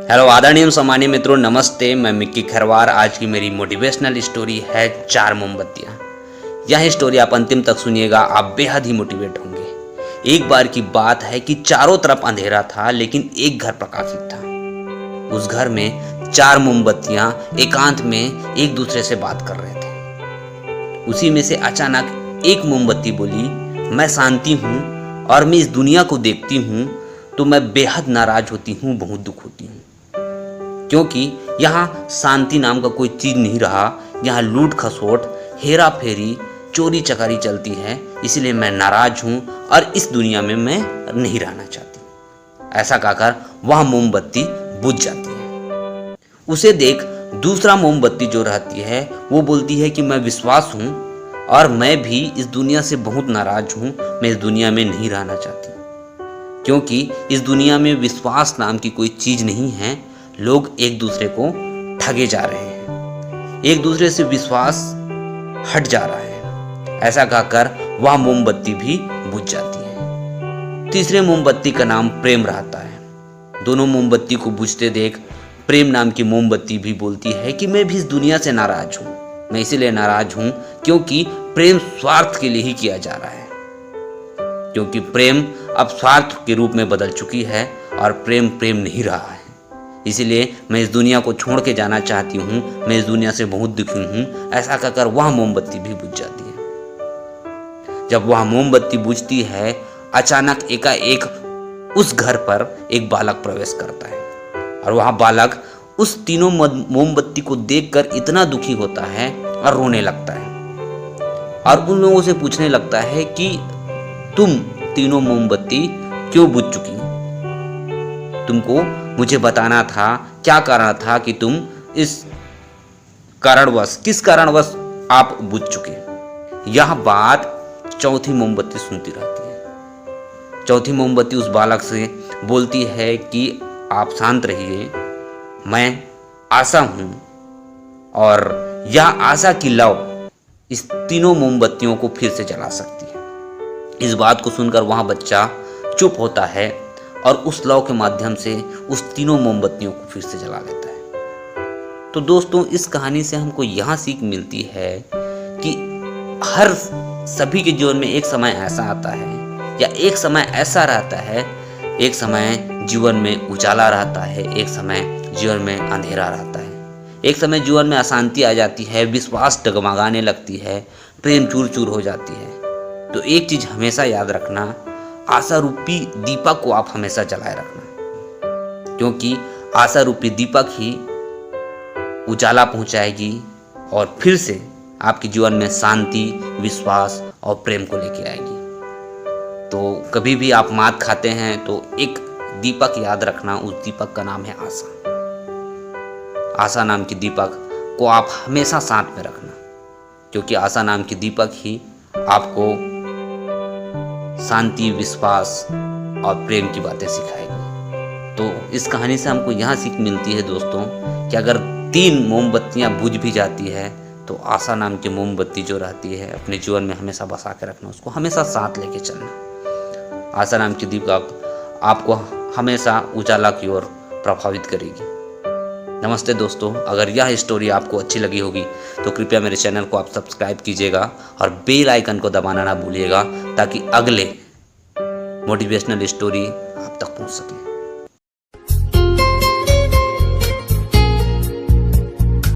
Hello आदरणीय सम्मानीय मित्रों, नमस्ते। मैं मिक्की खरवार। आज की मेरी मोटिवेशनल स्टोरी है 4 मोमबत्तियाँ। यह स्टोरी आप अंतिम तक सुनिएगा, आप बेहद ही मोटिवेट होंगे। एक बार की बात है कि चारों तरफ अंधेरा था, लेकिन एक घर प्रकाशित था। उस घर में 4 मोमबत्तियाँ एकांत में एक दूसरे से बात कर रहे थे। उसी में से अचानक एक मोमबत्ती बोली, मैं शांति हूँ और मैं इस दुनिया को देखती हूँ तो मैं बेहद नाराज होती हूँ, बहुत दुख होती हूँ, क्योंकि यहाँ शांति नाम का कोई चीज नहीं रहा। यहाँ लूट खसोट, हेरा फेरी, चोरी चकारी चलती है। इसलिए मैं नाराज हूँ और इस दुनिया में मैं नहीं रहना चाहती। ऐसा कहकर वह मोमबत्ती बुझ जाती है। उसे देख दूसरा मोमबत्ती जो रहती है वो बोलती है कि मैं विश्वास हूँ और मैं भी इस दुनिया से बहुत नाराज हूँ। मैं इस दुनिया में नहीं रहना चाहती, क्योंकि इस दुनिया में विश्वास नाम की कोई चीज नहीं है। लोग एक दूसरे को ठगे जा रहे हैं, एक दूसरे से विश्वास हट जा रहा है। ऐसा कहकर वह मोमबत्ती भी बुझ जाती है। तीसरे मोमबत्ती का नाम प्रेम रहता है। दोनों मोमबत्ती को बुझते देख प्रेम नाम की मोमबत्ती भी बोलती है कि मैं भी इस दुनिया से नाराज हूँ। मैं इसीलिए नाराज हूँ क्योंकि प्रेम स्वार्थ के लिए ही किया जा रहा है, क्योंकि प्रेम अब स्वार्थ के रूप में बदल चुकी है और प्रेम प्रेम नहीं रहा है। इसलिए मैं इस दुनिया को छोड़ के जाना चाहती हूँ। मैं इस दुनिया से बहुत दुखी हूँ। ऐसा कहकर वह मोमबत्ती भी बुझ जाती है। जब वह मोमबत्ती बुझती है, अचानक एकाएक उस घर पर एक बालक प्रवेश करता है और वह बालक उस तीनों मोमबत्ती को देखकर इतना दुखी होता है और रोने लगता है और उन लोगों से पूछने लगता है कि तुम तीनों मोमबत्ती क्यों बुझ चुकी? तुमको मुझे बताना था, क्या कारण था कि तुम किस कारणवश आप बुझ चुके? यह बात चौथी मोमबत्ती सुनती रहती है। चौथी मोमबत्ती उस बालक से बोलती है कि आप शांत रहिए, मैं आशा हूं और यह आशा की लौ इस तीनों मोमबत्तियों को फिर से जला सकती है। इस बात को सुनकर वहां बच्चा चुप होता है और उस लौ के माध्यम से उस तीनों मोमबत्तियों को फिर से जला लेता है। तो दोस्तों, इस कहानी से हमको यहाँ सीख मिलती है कि हर सभी के जीवन में एक समय ऐसा आता है या एक समय ऐसा रहता है, एक समय जीवन में उजाला रहता है, एक समय जीवन में अंधेरा रहता है, एक समय जीवन में अशांति आ जाती है, विश्वास डगमगाने लगती है, प्रेम चूर चूर हो जाती है। तो एक चीज हमेशा याद रखना, आशा रूपी दीपक को आप हमेशा जलाए रखना, क्योंकि आशा रूपी दीपक ही उजाला पहुंचाएगी और फिर से आपके जीवन में शांति, विश्वास और प्रेम को लेके आएगी। तो कभी भी आप मात खाते हैं तो एक दीपक याद रखना, उस दीपक का नाम है आशा। आशा नाम की दीपक को आप हमेशा साथ में रखना, क्योंकि आशा नाम की दीपक ही आपको शांति, विश्वास और प्रेम की बातें सिखाएगी। तो इस कहानी से हमको यहाँ सीख मिलती है दोस्तों कि अगर 3 मोमबत्तियाँ बुझ भी जाती है तो आशा नाम की मोमबत्ती जो रहती है अपने जीवन में हमेशा बसा के रखना, उसको हमेशा साथ लेके चलना। आशा नाम की दीपक आपको हमेशा उजाला की ओर प्रभावित करेगी। नमस्ते दोस्तों, अगर यह स्टोरी आपको अच्छी लगी होगी तो कृपया मेरे चैनल को आप सब्सक्राइब कीजिएगा और बेल आइकन को दबाना ना भूलिएगा, ताकि अगले मोटिवेशनल स्टोरी आप तक पहुंच सके।